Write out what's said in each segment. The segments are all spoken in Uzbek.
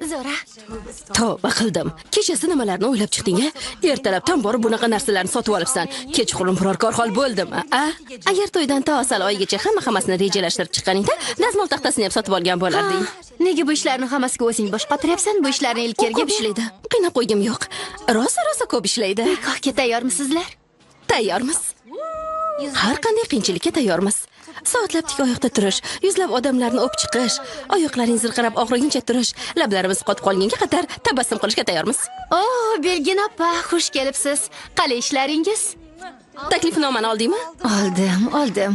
Zora. Tavba qildim. Kechasi nimalarni o'ylab chiqding-a? Ertalabdan borib bunaqa narsalarni sotib olibsan. Kechqurun biror hol bo'ldimi? Agar to'ydan to asal oyigacha hammasini rejalashtirib chiqqaningda, dazmol taxtasini ham sotib olgan bo'larding. Nega bu ishlarni hammasiga o'zing bosh qotiryapsan? Bu ishlarni Ilkerga ishlaydi. Qiynab qo'ygim yo'q. Rosa ko'p ishlaydi. Nikohga tayyormisizlar? Tayyormiz. Har qanday qiyinchilikka tayyormiz. Soatlab tik oyoqda turish, yuzlab odamlarni o'pib chiqish, oyoqlaring zirqirab og'riguncha turish, lablarimiz qotib qolgunga qadar tabassum qilishga tayyormiz. Belgin opa, xush kelibsiz. Qalay ishlaringiz? Taklifnomani oldingmi? Oldim.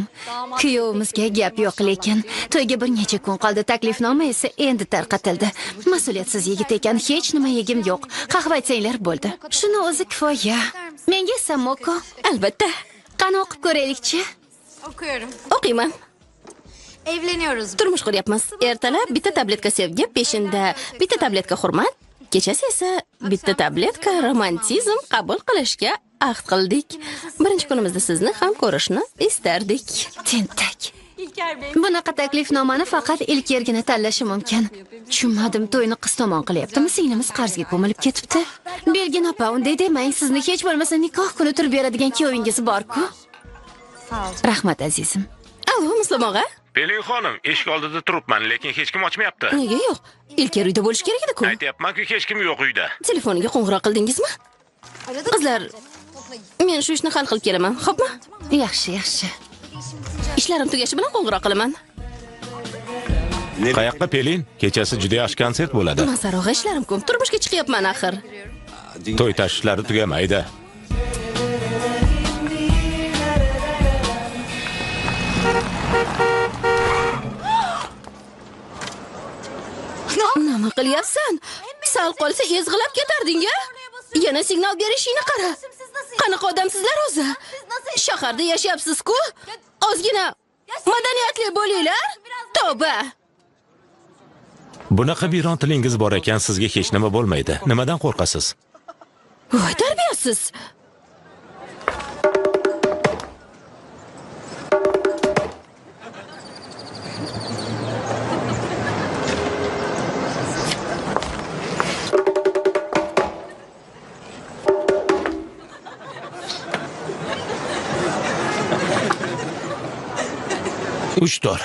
Kuyovimizga gap yo'q, lekin to'yga bir necha kun qoldi. Taklifnoma esa endi tarqatildi. Mas'uliyatsiz yigit ekan, hech nima yegim yo'q. Qahva ichsanglar bo'ldi. Shuni o'zi kifoya. Menga esa moko. Albatta. Qani o'qib ko'raylikchi? O'qiyman. Evleniyoruz. Turmush quryapmiz. Ertalab bitta tabletka sevgi, peshinda bitta tabletka hurmat, kechasi esa bitta tabletka romantizm qabul qilishga ahd qildik. Birinchi kunimizda sizni ham ko'rishni istardik. Tentak. Bunaqa taklifnomani faqat Ilkergina tanlashi mumkin. Tushunmadim, to'yni qiz tomon qilyaptimi, singlimiz qarzga ko'milib ketibdi. Belgin opa, unday demang, sizni hech bo'lmasa nikoh kuni turib beradigan kuyovingiz bor-ku. Rahmat azizim. Allo, Muslum og'a. Pelin xonim, eshik oldida turibman, lekin hech kim ochmayapti. Nega yo'q? Ilker uyda bo'lish kerak edi-ku. Aytayapman-ku, hech kim yo'q uyda. Telefoniga qo'ng'iroq qildingizmi? Qizlar, men shu ishni hal qilib kelaman, xo'pmi? Yaxshi. Ishlarim tugashi bilan qo'ng'iroq qilaman. Qayoqqa Pelin? Kechasi juda yaxshi konsert bo'ladi. Masarog'a ishlarim ko'p. Turmushga chiqyapman axir. To'y tashvishlari tugamaydi. Nima qilyapsan? Sal qolsa ezg'ilab ketarding-a? Yana signal berishingni qara. Qanaqa odamsizlar o'zi? Shaharda yashayapsiz-ku? Ozgina madaniyatli bo'linglar. Tavba. Bunaqa biron tilingiz bor ekan, sizga hech nima bo'lmaydi. Nimadan qo'rqasiz? Voy, tarbiyasiz. Uch dor.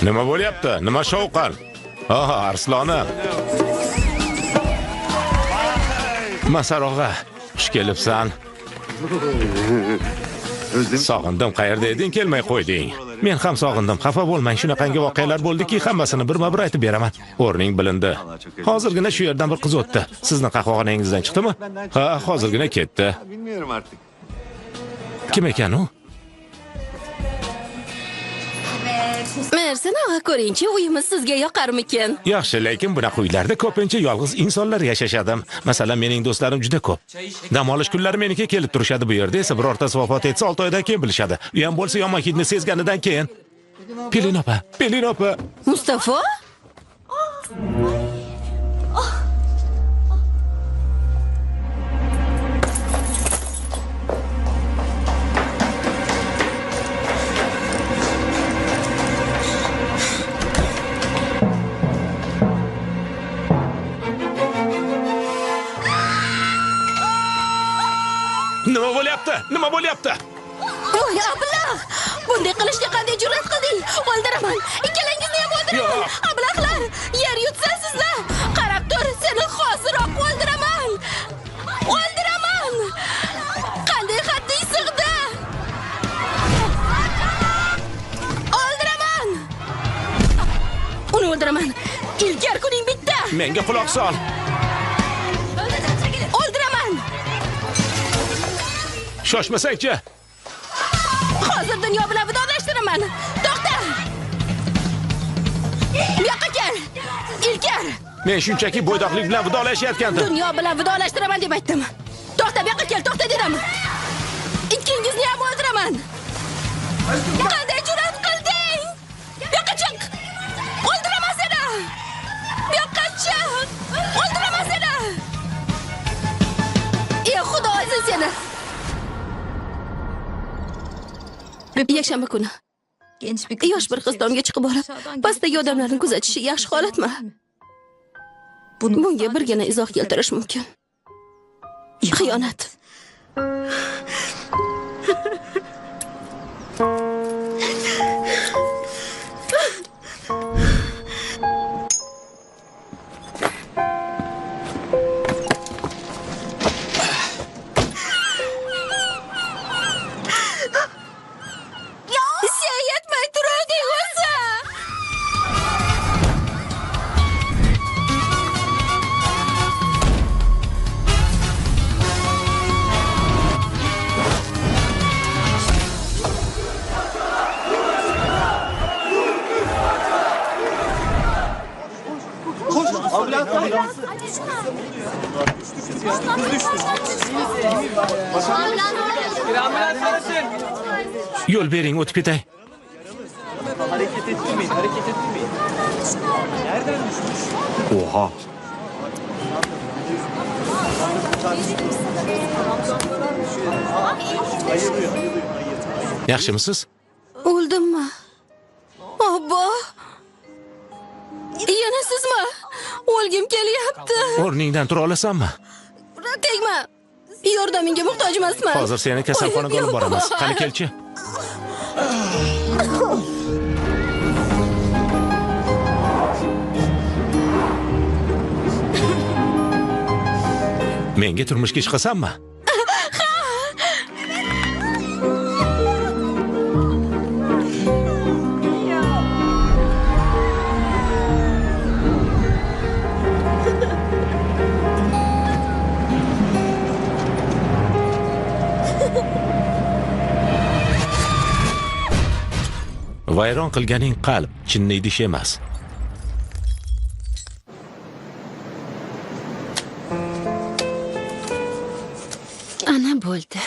Nima bo'lyapti? Nima shovqin? Arslonim. Masarog'a, xush kelibsan. Sog'indim, qayerda eding, kelmay qo'yding. Men ham sog'indim, xafa bo'lmang, shunaqangi voqealar bo'ldiki, hammasini birma-bir aytib beraman. O'rning bilindi. Hozirgina shu yerdan bir qiz o'tdi. Sizni qahvaxonangizdan chiqdimi? Ha, hozirgina ketdi. Kim ekan u? Mersin og'a, ko'ringchi, uyimiz sizga yoqarmikin? Yaxshi, lekin bunaqa uylarda ko'pincha yolg'iz insonlar yashashadi. Masalan, mening do'stlarim juda ko'p. Dam olish kunlari meniki kelib turishadi, bu yerda esa birortasi vafot etsa 6 oydan keyin bilishadi. U ham bo'lsa yomon hidni sezganidan keyin. Pelin opa. Mustafo? Nima bo'lyapti? Voy, ablah! Bunday qilishga qanday jur'at qilding? O'ldiraman. Ikkalangizni ham o'ldiraman. Ablahlar, yer yutsasizlar. Qarab tur, seni hoziroq o'ldiraman. Qanday hadding sig'di? O'ldiraman. Uni o'ldiraman. Ilker kuning bitta. Menga quloq sol. Shoshmasangchi. Hozir dunyo bilan vidolashtiraman. To'xta. Bu yoqqa kel. Ilker. Men shunchaki bo'ydoqlik bilan vidolashayotgandim. Dunyo bilan vidolashtiraman deb aytdim. To'xta, bu yoqqa kel, to'xta dedim. Ikkingizni ham o'ldiraman. Qanday jur'at qilding? Bu yoqqa chiq. O'ldiraman seni. Bu yoqqa chiq. O'ldiraman seni. yana. Yakshanba kuni yosh bir qiz tomga chiqib olib, pastdagi odamlarni kuzatishi yaxshi holatmi? Bunga birgina izoh keltirish mumkin. Xiyonat. Yo'l bering, o'tib ketay. Hareket ettirmeyin. Nereden düşmüş? Oha. Yaxshimisiz? O'ldimmi? Obbo. Yana sizmi? O'lgim kelyapti. O'rningdan tura olasanmi? Tegma. Yordamingga muhtoj emasman. Hozir seni kasalxonaga olib boramiz. Qani kelchi. Menga turmushga chiqasanmi? Vayron qilganing qalb, chinni idish emas. Ana bo'ldi.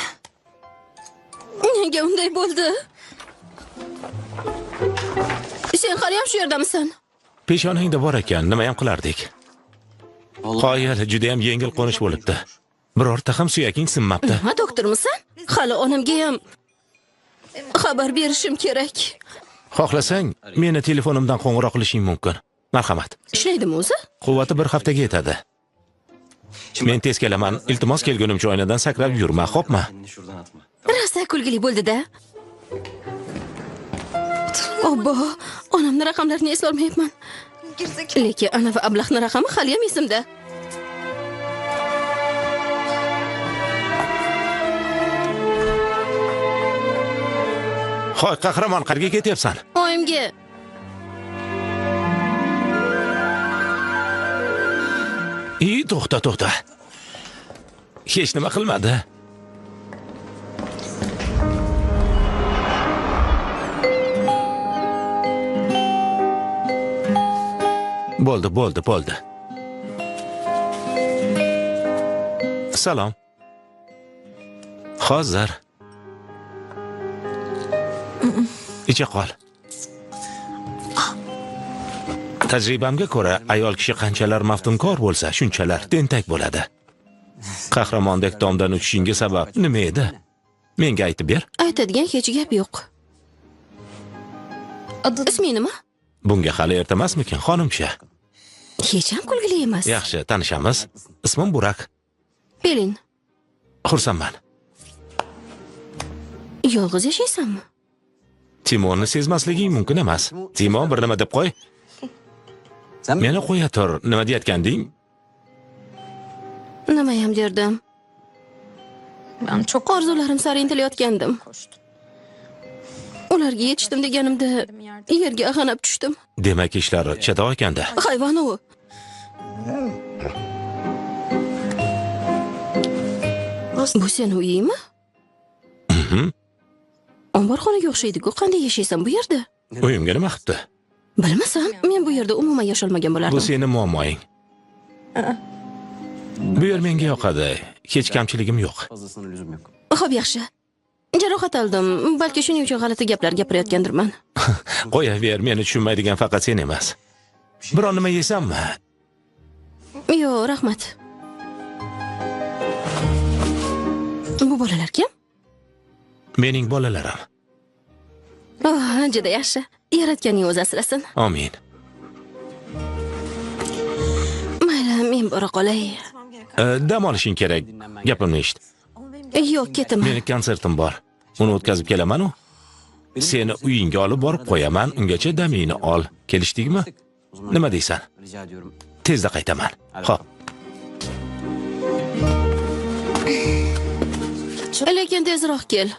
Nega unday bo'ldi? Sen hali ham shu yerdamisan? Peshonangda bor ekan, nima ham qilardik? Qoyil, juda ham yengil qo'nish bo'libdi. Birorta ham suyaking sinmabdi. Nima doktormisan? Hali onamga ham xabar berishim kerak. Xohlasang, meni telefonimdan qo'ng'iroq qilishing mumkin. Marhamat. Ishlaydimi o'zi? Quvvati bir haftaga yetadi. Men tez kelaman. Iltimos kelgunimcha oynadan sakrab yurma, xo'pmi? Rosa kulgili bo'ldi-da. Obbo, onamning raqamlarini eslolmayapman. Lekin ana va ablahning raqami hali ham esimda. Hoy, qahramon, qayerga ketyapsan? Oyimga. To'xta. Hech nima qilmadi. Bo'ldi. Salom. Hozir. Icha qol. Tajribamga ko'ra, ayol kishi qanchalar maftunkor bo'lsa, shunchalar tentak bo'ladi. Qahramondek tomdan uchishingga sabab nima edi? Menga aytib ber. Aytadigan hech gap yo'q. Isming nima? Bunga hali ertamasmikin, xonimcha? Hech ham kulgili emas. Yaxshi, tanishamiz. Ismim Burak. Pelin. Xursandman. Yolg'iz yashaysanmi? Timonni sezmasliging mumkin emas. Timon bir nima deb qo'y. Meni qo'ya tur. Nima deyotganding? Nima ham derdim? Ben çok Orzularim sari intilayotgandim. Ularga yetishdim deganimda yerga ag'anab tushdim. Demak, ishlar chatoq ekanda. Hayvon u. Bu sen uyingmi? Omborxonaga o'xshaydi-ku. Qanday yashaysan bu yerda? Uyimga nima qilibdi? Bilmasam, men bu yerda umuman yasholmagan bo'lardim. Bu seni muammoing. Bu yer menga yoqadi. Hech kamchiligim yo'q. Fazlasına lüzum yok. Xo'p, yaxshi. Jarohat oldim. Balki shuning uchun g'alati gaplar gapirayotgandirman. Qo'yaver, meni tushunmaydigan faqat sen emas. Biror nima yeysanmi? Yo'q, rahmat. bolalar kim? Mening bolalarim. Oh, juda yaxshi. Yaratganning o'zi asrasin. Amin. Mayli, men bora qolay. Dam olishing kerak. Gapimni eshit. Yo'q, ketaman. Meni konsertim bor. Uni o'tkazib kelaman-u. Seni uyingga olib borib qo'yaman, ungacha damingni ol. Kelishdikmi? Nima deysan? Rica ediyorum. Tezda qaytaman. Xo'p. Lekin tezroq kel.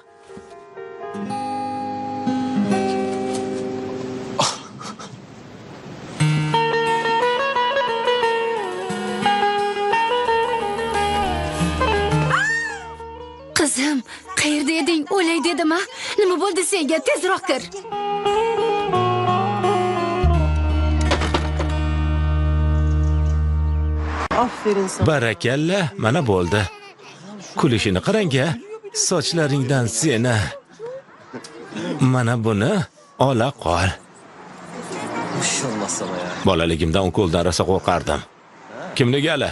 Qizim, qayerda eding? O'lay dedim-a? Nima bo'ldi senga? Tezroq kir. Aferin sana. Barakalla, mana bo'ldi. Kulishini qarang-a. Sochlaringdan seni. Mana buni ola qol. Maşallah sana ya. Bolaligimdan qo'ldan rosa qo'rqardim. Kimniki hali?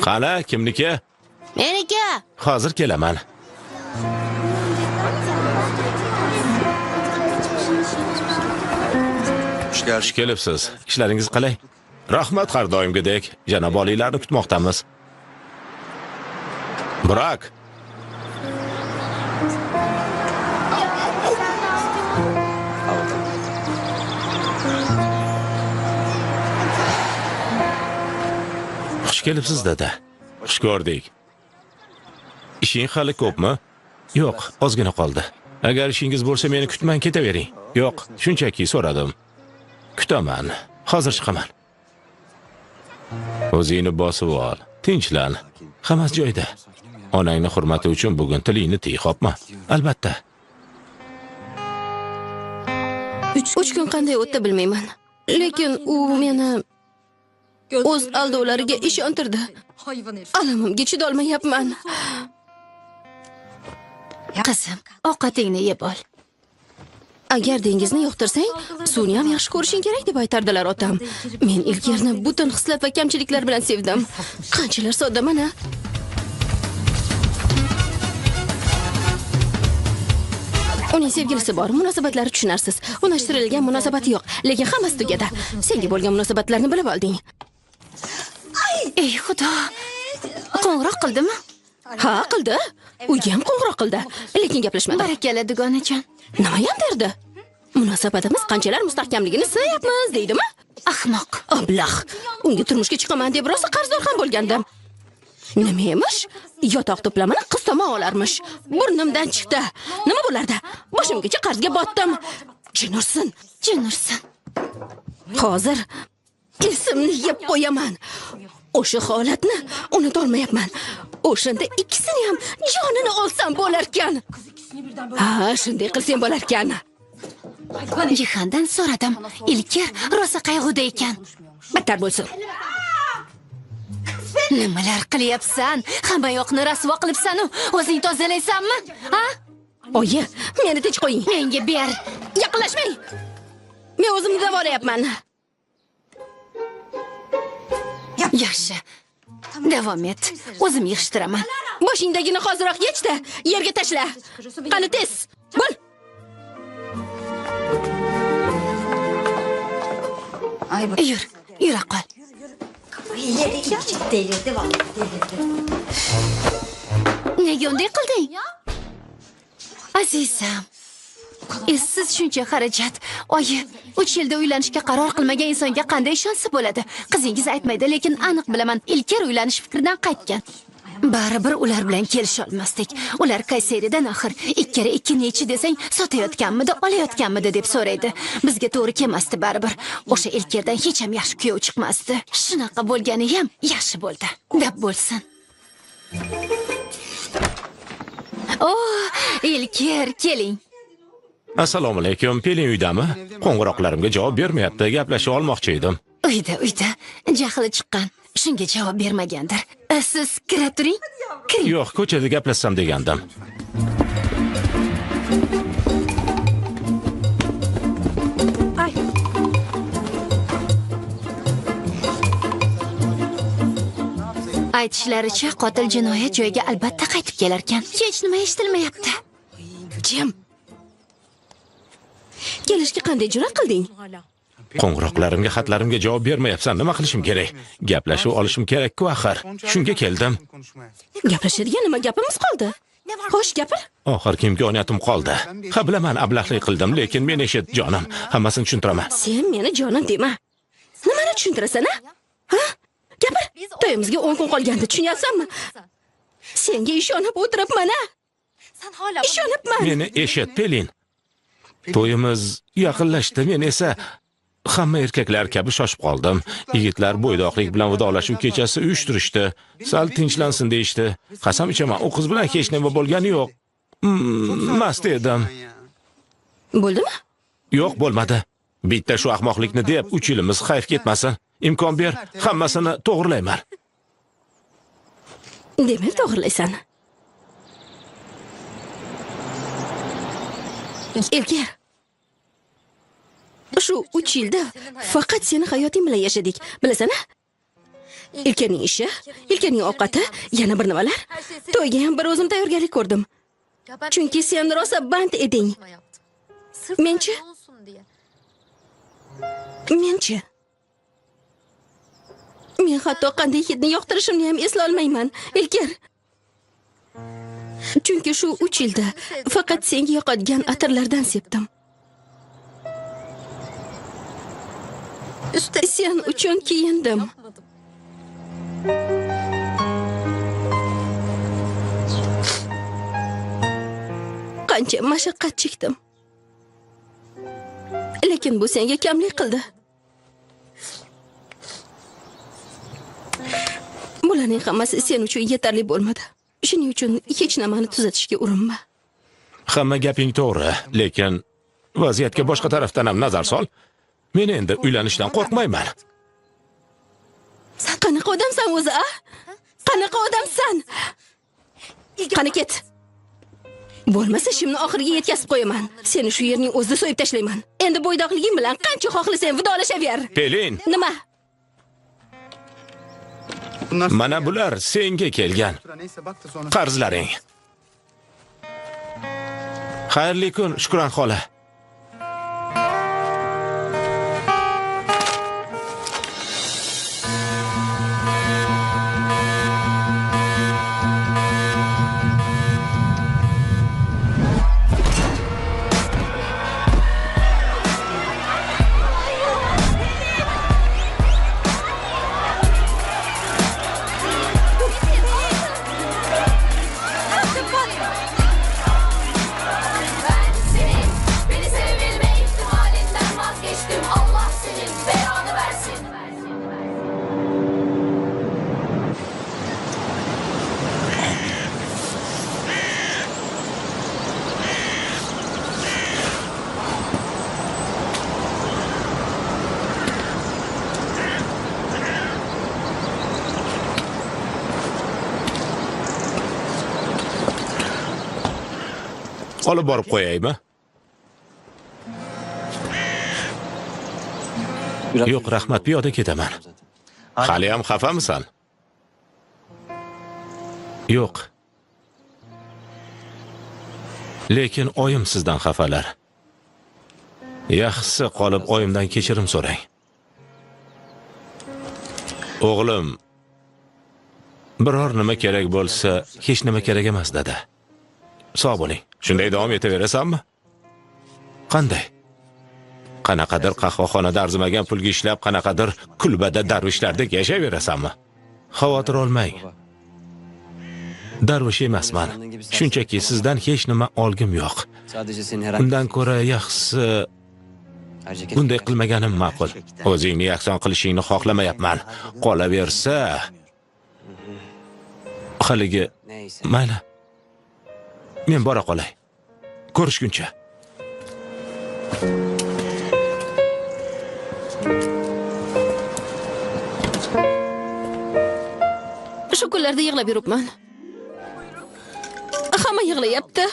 Qani, kimniki? Meniki. Hozir kelaman. Xush kelibsiz. Ishlaringiz qalay? Rahmat har doimgidek. Janob oliylarni kutmoqdamiz. Biroq Xush kelibsiz dada. Xush ko'rdik. Ishing hali ko'pmi? Yo'q, ozgina qoldi. Agar ishingiz bo'lsa meni kutmang, ketavering. Yo'q, shunchaki so'radim. Kutaman. Hozir chiqaman. O'zingni bosib ol. Tinchlan. Hammasi joyida. Onangni hurmati uchun bugun tilingni tiy, xo'pmi? Albatta. 3 kun qanday o'tdi bilmayman. Lekin u meni o'z aldovlariga ishontirdi. Alamimga chidolmayapman. Qizim, ovqatingni yeb ol. Agar dengizni yoqtirsang, suvni ham yaxshi ko'rishing kerak deb aytardilar otam. Men ilkerni butun xislat va kamchiliklar bilan sevdim. Qanchalar sodda mana. Uning sevgilisi bor, munosabatlari tushunarsiz. Unashtirilgan munosabati yo'q, lekin hammasi tugadi. Senga bo'lgan munosabatlarni bilib olding. Ey xudo. Qo'ng'iroq qildimi? Ha, qildi. Uyga ham qo'ng'iroq qildi, lekin gaplashmadi. Barakalla dugonajon. Nima ham derdi? Munosabatimiz qanchalar mustahkamligini sinayapmiz, deydimi? Ahmoq. Ablah. Unga turmushga chiqaman deb rosa qarzdor ham bo'lgandim. Nima emish? Yotoq to'plamini qiz tomon olarmish. Burnimdan chiqdi. Nima bo'lardi? Boshimgacha qarzga botdim. Jin ursin. Hozir esimni yeb qo'yaman. O'sha holatni unutolmayapman. O'shanda ikkisini ham jonini olsam bo'lar ekan. Ha, shunday qilsam bo'lar ekan. Jihandan so'radim. Ilker rosa qayg'uda ekan. Battar bo'lsin. Nimalar qilyapsan? Hamma yoqni rasvo qilibsan-u. O'zing tozalaysanmi? Ha? Oyi, meni tinch qo'ying. Menga ber. Yaqinlashmang. Men o'zimni davolayapman. Yaxshi. Davom et. O'zim yig'ishtiraman. Boshingdagini hoziroq yech-da, yerga tashla. Qani tez. Bo'l. Yura qol. Nega unday qilding? Azizam. Siz shuncha xarajat. Oyi, 3 yilda uylanishga qaror qilmagan insonga qanday ishonsa bo'ladi? Qizingiz aytmaydi, lekin aniq bilaman, Ilker uylanish fikridan qaytgan. Baribir ular bilan kelisha olmasdik. Ular Kayseridan axir 2 kere 2 nechi desang, sotayotganmidi, olayotganmidi deb so'raydi. Bizga to'g'ri kelmasdi baribir. O'sha Ilkerdan hech ham yaxshi kuyov chiqmasdi. Shunaqa bo'lgani ham yaxshi bo'ldi. Deb bo'lsin. Oh, Ilker, keling. Assalomu alaykum. Pelin uydami? Qo'ng'iroqlarimga javob bermayapti. Gaplashib olmoqchi edim. Uyda. Jahli chiqqan. Shunga javob bermagandir. Siz kira turing. Kiring. Yo'q, ko'chada gaplashsam degandim. Aytishlaricha qotil jinoyat joyiga albatta qaytib kelar ekan. Hech nima eshitilmayapti. Jim. Kelishga qanday jur'at qilding? Qo'ng'iroqlarimga, xatlarimga javob bermayapsan. Nima qilishim kerak? Gaplashib olishim kerak-ku axir. Shunga keldim. Gaplashadigan nima gapimiz qoldi? Xo'sh, gapir. Oxirgi imkoniyatim qoldi. Ha, bilaman, ablahlik qildim, lekin men eshit, jonim. Hammasini tushuntiraman. Sen meni jonim dema. Nimani tushuntirasan, ha? Gapir. To'yimizga 10 kun qolganda tushunyapsanmi? Senga ishonib o'tiribman, ha? Ishonibman. Meni eshit, Pelin. To'yimiz yaqinlashdi, men esa hamma erkaklar kabi shoshib qoldim. Yigitlar bo'ydoqlik bilan vidolashuv kechasi uyushtirishdi. Sal tinchlansin deyishdi. Qasam ichaman, u qiz bilan hech nima bo'lgani yo'q. Mast edim. Bo'ldimi? Yo'q, bo'lmadi. Bitta shu ahmoqlikni deb 3 yilimiz xayf ketmasin. Imkon ber, hammasini to'g'rilayman. Demak, to'g'rilaysan. Ilker. Shu 3 yilda faqat seni hayoting bilan yashadik. Bilasan-a? Ilkerning ishi, Ilkerning ovqati, yana bir nimalar. To'yga ham bir o'zim tayyorgarlik ko'rdim. Chunki sen rosa band eding. Menchi? Menchi? Men hatto qanday hidni yoqtirishimni ham esla olmayman, Ilker. Chunki shu 3 yilda faqat senga yoqadigan atirlardan sepdim. Sen uchun kiyindim. Qancha mashaqqat chekdim. Lekin bu senga kamlik qildi. Bularning hammasi sen uchun yetarli bo'lmadi. Shuning uchun hech nimani tuzatishga urinma. Hamma gaping to'g'ri, lekin vaziyatga boshqa tarafdan ham nazar sol. Men endi uylanishdan qo'rqmayman. Sen qanaqa odamsan o'zi, a? Qanaqa odamsan? Qani ket. Bo'lmasa shimni oxiriga yetkazib qo'yaman. Seni shu yerning o'zida so'yib tashlayman. Endi bo'ydoqliging bilan qancha xohlasang vidolashaver. Pelin, Nima? mana bular senga kelgan qarzlaring. Xayrli kun, Shukron xola. Olib borib qo'yaymi? Yo'q, rahmat, piyoda ketaman. Hali ham xafamisan? Yo'q. Lekin oyim sizdan xafalar. Yaxshisi qolib oyimdan kechirim so'rang. O'g'lim, biror nima kerak bo'lsa, hech nima kerak emas dedi. Sog' bo'ling. Shunday davom etaverasanmi? Qanday? Qanaqadir qahvaxonada arzimagan pulga ishlab, qanaqadir kulbada darvishlardek yashayverasanmi? Xavotir olmang. Darvish emasman. Shunchaki sizdan hech nima olgim yo'q. Undan ko'ra yaxshisi bunday qilmaganim ma'qul. O'zingni yaxson qilishingni xohlamayapman. Qolaversa, haligi mayli. Men bora qolay. Ko'rishguncha. Shu kunlarda yig'lab yuribman. Hamma yig'layapti.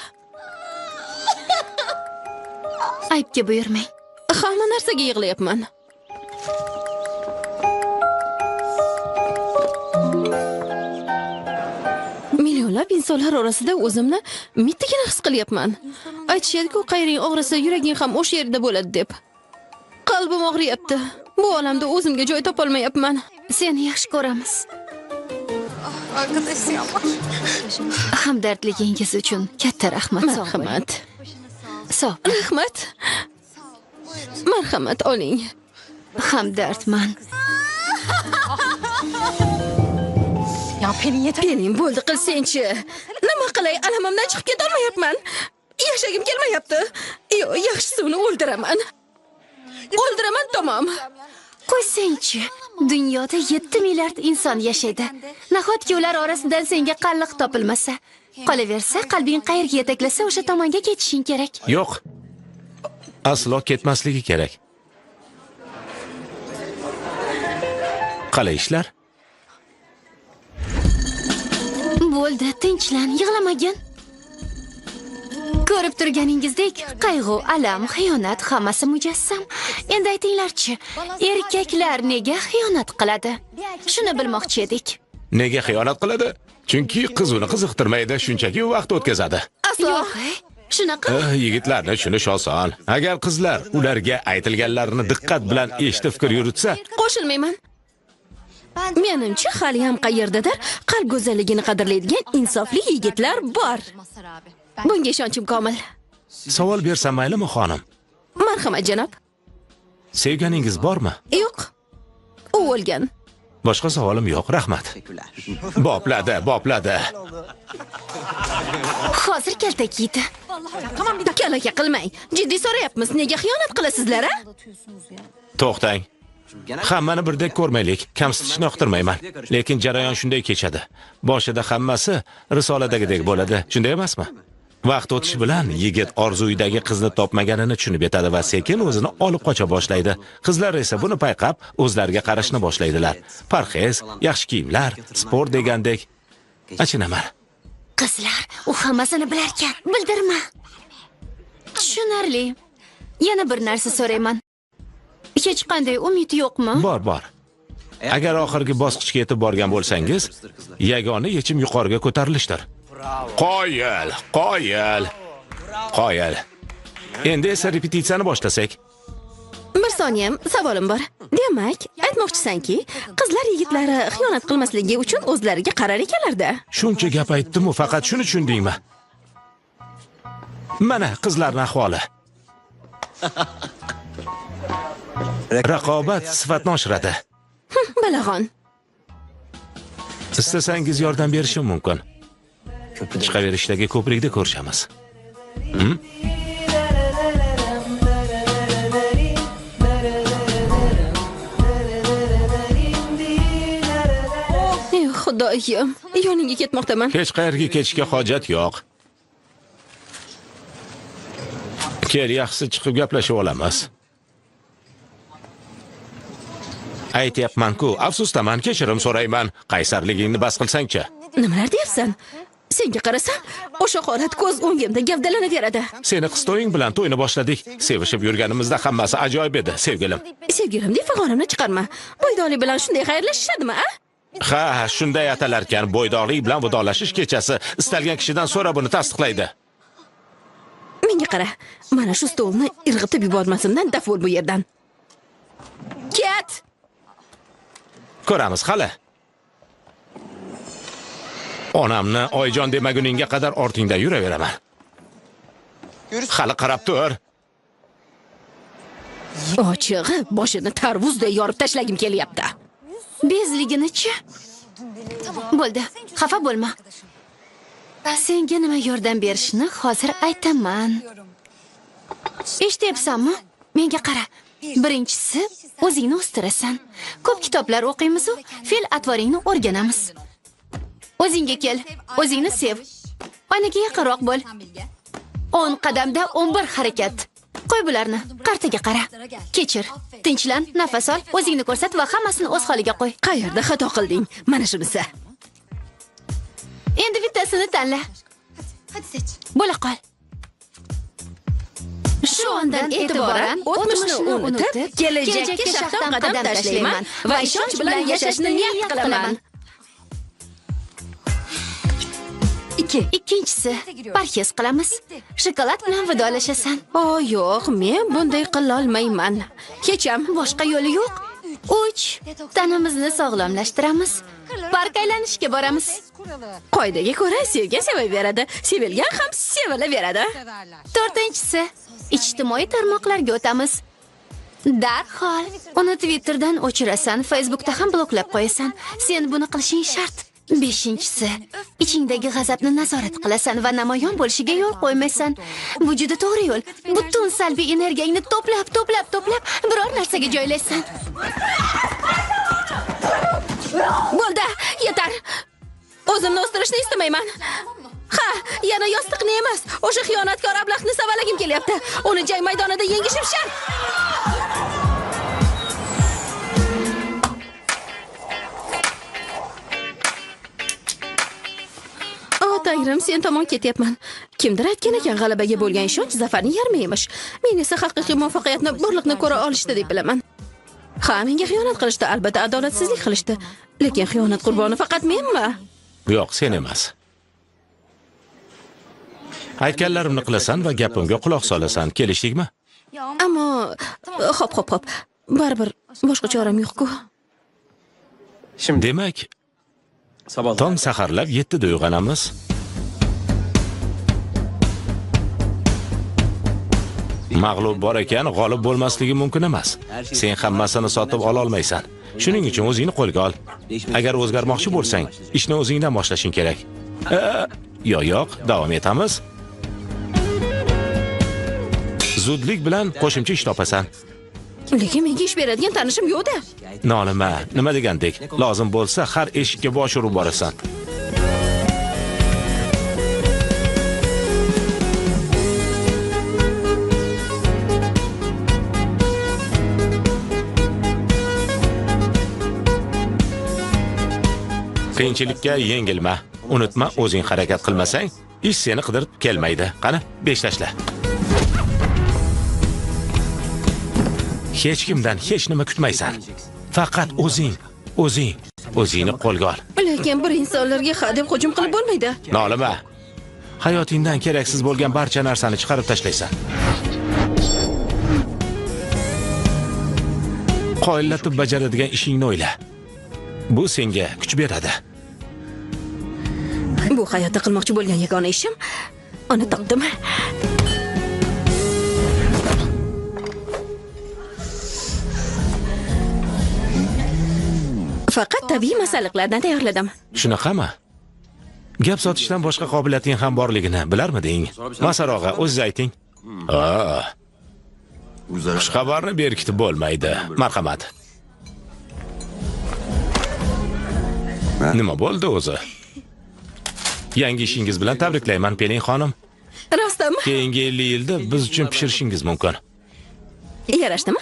Aybga buyurmang. Hamma narsaga yig'layapman. Millionlab insonlar orasida o'zimni mittagina his qilyapman. Aytishadi-ku, qayring og'risa, yuraging ham o'sha yerda bo'ladi deb. Qalbim og'riyapti. Bu olamda o'zimga joy topolmayapman. Seni yaxshi ko'ramiz. Arkadaş ya. Hamdardligingiz uchun katta rahmat. Marhamat. Sog' Rahmat. Marhamat oling. hamdardman. Ya Pelin yeter. Pelin bo'ldi qilsangchi. Nima qilay, alamimdan chiqib keta olmayapman. Yashagim kelmayapti. Yo'q, yaxshisi uni o'ldiraman. O'ldiraman, tamom. Qo'ysangchi, dunyoda 7 milliard inson yashaydi. Nahotki ular orasidan senga qalliq topilmasa, qolaversa, qalbing qayerga yetaklasa, o'sha tomonga ketishing kerak. Yo'q. Aslo ketmasligi kerak. Qalay ishlar? Bo'ldi, tinchlan, yig'lamagin. Ko'rib turganingizdek, qayg'u, alam, xiyonat hammasi mujassam. Endi aytinglarchi, erkaklar nega xiyonat qiladi? Shuni bilmoqchi edik. Nega xiyonat qiladi? Chunki qiz uni qiziqtirmaydi, shunchaki vaqt o'tkazadi. Yo'q, shunaqa. Yigitlarni tushunish oson. Agar qizlar ularga aytilganlarini diqqat bilan eshitib fikr yuritsa, Qo'shilmayman. Menimcha, hali ham qayerdadir qalb go'zalligini qadrlaydigan insofli yigitlar bor. Bunga ishonchim komil. savol bersam maylimi, xonim? Marhamat, janob. Sevganingiz bormi? Yo'q. U o'lgan. Boshqa savolim yo'q, rahmat. Bopladi. Hozir kaltak yeydi. Tamam bir dakika. Kalaka qilmang. Jiddiy so'rayapmiz. Nega xiyonat qilasizlar, a? To'xtang. Hammani birdek ko'rmaylik, kamsitishni yoqtirmayman. Lekin jarayon shunday kechadi. Boshida hammasi risoladagidek bo'ladi, shunday emasmi? Vaqt o'tishi bilan yigit orzuyidagi qizni topmaganini tushunib yetadi va sekin o'zini olib qocha boshlaydi. Qizlar esa buni payqab, o'zlariga qarashni boshlaydilar. Parhez, yaxshi kiyimlar, sport degandek. Achinaman. Qizlar, u hammasini bilarkan, bildirma. Tushunarli. Yana bir narsa so'rayman. Hech qanday umid yo'qmi? Bor. Agar oxirgi bosqichga yetib borgan bo'lsangiz, yagona yechim yuqoriga ko'tarilishdir. Qoyil. Endi esa repetitsiyani boshlasak. Bir soniyam savolim bor. Demak, aytmoqchisanki, qizlar yigitlari xiyonat qilmasligi uchun o'zlariga qarar ekanlarda. Shuncha gap aytdim-u, faqat shuni tushundingmi? Mana qizlarning ahvoli. Raqobat sifatni oshiradi. Balag'on. Istasangiz yordam berishim mumkin. Chiqaverishdagi ko'prikda ko'rishamiz. Xudoyim, yoningga ketmoqdaman. Hech qayerga ketishga hojat yo'q. Kel, yaxshisi chiqib gaplashib olamiz. Aytyapman-ku, afsusdaman, kechirim so'rayman. Qaysarligingni bas qilsang-chi. Nimalar deyapsan? Senga qarasam, o'sha holat ko'z o'ngimda gavdalanaveradi. Seni qiz to'ying bilan to'yni boshladik. Sevishib yurganimizda hammasi ajoyib edi, sevgilim. Sevgilim deb fig'onimni chiqarma. Bo'ydoqlik bilan shunday xayrlashishadimi, a? Ha, shunday atalarkan, bo'ydoqlik bilan vidolashish kechasi istalgan kishidan so'ra buni tasdiqlaydi. Menga qara, mana shu stolni irg'itib yubormasimdan daf bo'l bu yerdan. Ket! Ko'ramiz hali. Onamni oyijon demaguningga qadar ortingda yuraveraman. Hali qarab tur. Ochig'i, boshini tarvuzday yorib tashlagim kelyapti. Bezligini-chi? Bo'ldi, xafa bo'lma. Senga nima yordam berishni hozir aytaman. Eshityapsanmi? Menga qara. Birinchisi, o'zingni o'stirasan. Ko'p kitoblar o'qiymiz-u, fe'l atvoringni o'rganamiz. O'zingga kel, o'zingni sev. Oynaga yaqinroq bo'l. 10 qadamda 11 harakat. Qo'y bularni, qartaga qara. Kechir, tinchlan, nafas ol, o'zingni ko'rsat va hammasini o'z holiga qo'y. Qayerda xato qilding? Mana shunisi. Endi bittasini tanla. Bo'la qol. Shu ondan e'tiboran o'tmishni unutib, kelajakka shaxdan qadam tashlayman va ishonch bilan yashashni niyat qilaman. 2. Ikkinchisi, parhez qilamiz. Shokolad bilan vidolashasan. Yo'q, men bunday qila olmayman. Kecham. Boshqa yo'li yo'q. 3. Tanamizni sog'lomlashtiramiz. Park aylanishga boramiz. Qoidaga ko'ra sevgan sevaveradi, sevilgan ham sevilaveradi. 4-si, ijtimoiy tarmoqlarga o'tamiz. Darhol uni Twitterdan o'chirasan, Facebookda ham bloklab qo'yasan. Sen buni qilishing shart. 5-si, ichingdagi g'azabni nazorat qilasan va namoyon bo'lishiga yo'l qo'ymaysan. Bu juda to'g'ri yo'l. Butun salbiy energiyangni to'plab biror narsaga joylaysan. Bo'ldi, yetar. O'zimni o'stirishni istamayman. Ha, yana yostiqni emas, o'sha xiyonatkor ablahni savalagim kelyapti. Uni jang maydonida yengishim shart. Tangrim, sen tomon ketyapman. Kimdir aytgan ekan, g'alabaga bo'lgan ishonch zafarning yarmi emish. Men esa haqiqiy muvaffaqiyatni borliqni ko'ra olishdi deb bilaman. Ha, menga xiyonat qilishdi, albatta adolatsizlik qilishdi. Lekin xiyonat qurboni faqat menmi? Yo'q, sen emas. Aytganlarimni qilasan va gapimga quloq solasan. Kelishdikmi? Ammo hop. Baribir boshqa choram yo'q-ku. Demak, tong saharlab 7 da uyg'onamiz. Mag'lub bor ekan, g'olib bo'lmasligi mumkin emas. Sen hammasini sotib ola olmaysan. Shuning uchun o'zingni qo'lga ol. Agar o'zgarmoqchi bo'lsang, ishni o'zingdan boshlashing kerak. Yo'q, davom etamiz. Zudlik bilan qo'shimcha ish topasan. Lekin menga ish beradigan tanishim yo'q-da. Nolima, nima degandek, lozim bo'lsa har eshikka bosh urib borasan. Qiyinchilikka yengilma. Unutma, o'zing harakat qilmasang, ish seni qidirib kelmaydi. Qani, 5 tashla. Hech kimdan hech nima kutmaysan. Faqat o'zingni qo'lga ol. Lekin bir insonlarga ha deb hujum qilib bo'lmaydi. Nolima. Hayotingdan keraksiz bo'lgan barcha narsani chiqarib tashlaysan. Qoyillatib bajaradigan ishingni o'yla. Bu senga kuch beradi. Bu hayotda qilmoqchi bo'lgan yagona ishim uni topdim. Faqat tabiiy masalliqlardan tayyorladim. Shunaqami? Gap sotishdan boshqa qobiliyating ham borligini bilarmiding? Masarog'a, o'zingiz ayting. Xush xabarni berkitib bo'lmaydi. Marhamat. Nima bo'ldi o'zi? Yangi ishingiz bilan tabriklayman, Pelin xonim. Rostmi? Keyingi 50 yilda biz uchun pishirishingiz mumkin. Yarashdimi?